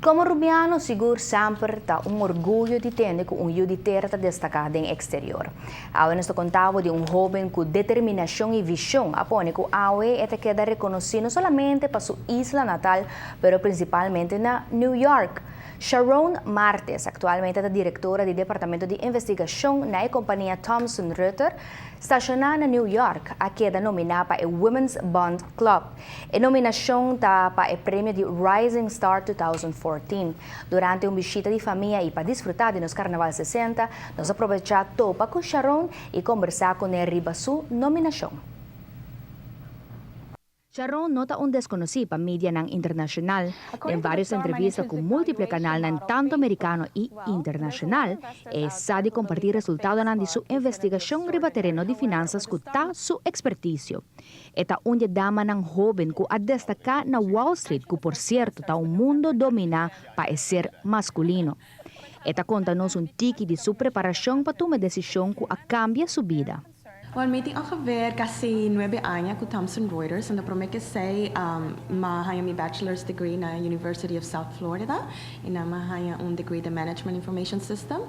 Como Rubiano, siguro sempre está orgulho de ter com juditeiro destacado em exterior. Awe nos contava de jovem com determinação e visão, apone que Awe é queda reconhecido não somente para sua isla natal, mas principalmente na New York. Sharon Martes, atualmente é diretora do Departamento de Investigação na companhia Thomson Reuters, estacionada na New York, a queda nominada para o Women's Bond Club. A nominação está para o prêmio de Rising Star 2014. Durante uma visita de família e para desfrutar de nos Carnaval 60, nós aproveitamos topa com Sharon e conversar com ela riba sua nominação. Sharon nota desconocido para mídia internacional. Em várias entrevistas com múltiples canais tanto americano e internacional, e sabe compartilhar resultados de sua investigação riba terreno de finanças com sua expertise. Esta onde dama jovem que a destacar na Wall Street, que por certo está mundo dominado para ser masculino. Esta conta-nos tiki de sua preparação para tomar decisão que cambia sua vida. Well, meeting ako ver kasi 9 años com Thomson Reuters. Ando promete say mahaya mi bachelor's degree na University of South Florida. Ina mahaya degree de Management Information System.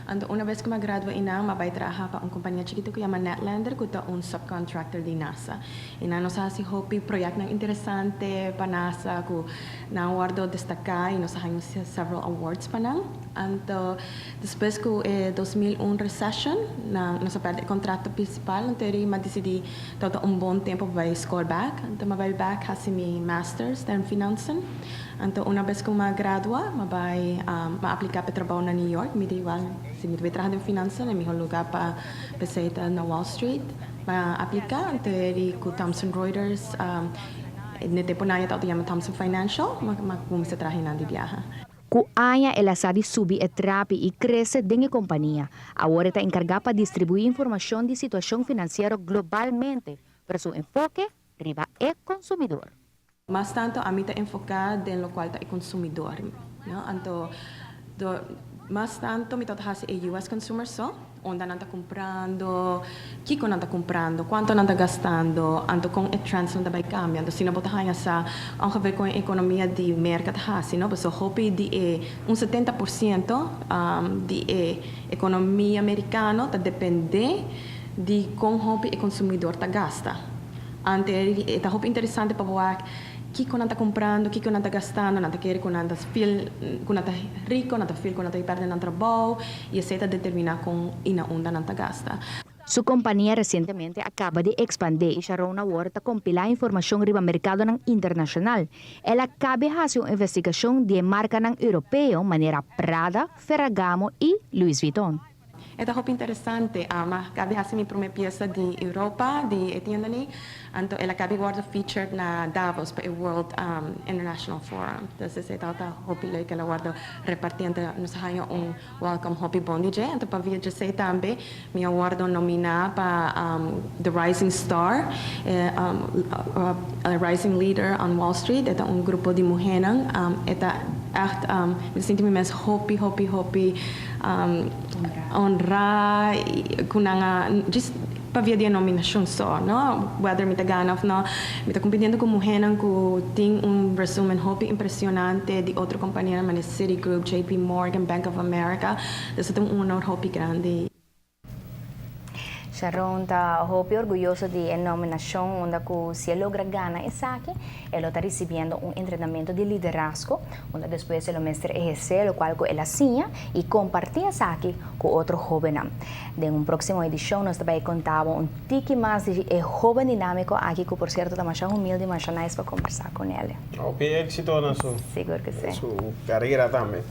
Ando una vez que magradua ina mabay traha pa companhia chiquito ko yaman Netlander ko ta subcontractor di NASA. Ina no sa si hopi proyek ng interesante pa NASA ko na awardo destaca ino sa hayong several awards pa nang. Anto después ko 2001 recession na nasa perde contrato principal. Anteri madecidi todo bom tempo vai score back. Então vai back hasi mi masters em finanças. Então uma vez que gradua, vai aplicar para trabalho na New York, me igual se me vai trabalhar em finanças, é melhor lugar para pesquisar na Wall Street, para aplicar anteri com Thomson Reuters. Ne tempo na ya tao Thomson Financial, começa a trabalhar na viaja. Ku aya ela sabe subir e trapi e cresce dentro da companhia. Agora está encarregada para distribuir informação de situação financeira globalmente, para seu enfoque riba é consumidor. Mas tanto a mim está enfocada em lo qual está o consumidor, não? Então, mas tanto me está o US consumer só, onde não está comprando, que não está comprando, quanto não está gastando, então com o trends não vai cambiando. Se não botar aí essa, ongeveer com a economia de mercado hasi, não? Porque hopi de 70% de economia americana está depende de como hopi o consumidor está gasta. Ante está hopi interessante para ver que não está comprando, que não está gastando, não está querendo, que não está rico, não está feel, que não está perdendo no trabalho, e isso está determinado com ina onda não está gasta. Sua companhia recentemente acaba de expandir e Sharon agora está compilar informação riba mercado internacional. Ela acaba de fazer uma investigação de marca europeu, maneira Prada, Ferragamo e Louis Vuitton. Esta roupa interessante, cabe assim minha primeira peça de Europa, de Etienne, então ela cabe agora featured na Davos para o World International Forum. Então esta roupa que ela guarda repartindo nos raio welcome roupa bom DJ, então para vir de sei também minha guarda nominada para the Rising Star, a Rising Leader on Wall Street, é grupo de mulheres, me sinto-me mais hopi honrar kunanga just para via de nominação só, não? Whether me tá ganhando não, me tá competindo com mulheres que tem resumen hopi impressionante de outra companhia, como Citigroup, JP Morgan, Bank of America, isso tem honor hopi grande. Sharon está orgulloso de la nominación donde se logra ganar esa aquí. Él está recibiendo un entrenamiento de liderazgo, donde después se lo muestra ejercer, lo cual él hacía y compartía esa aquí con otro joven. En un próximo edición nos va a contar un tiki más de joven dinámico aquí, que por cierto está más humilde y más nice para conversar con él. Ok, éxito en su Seguro que sí. Su carrera también.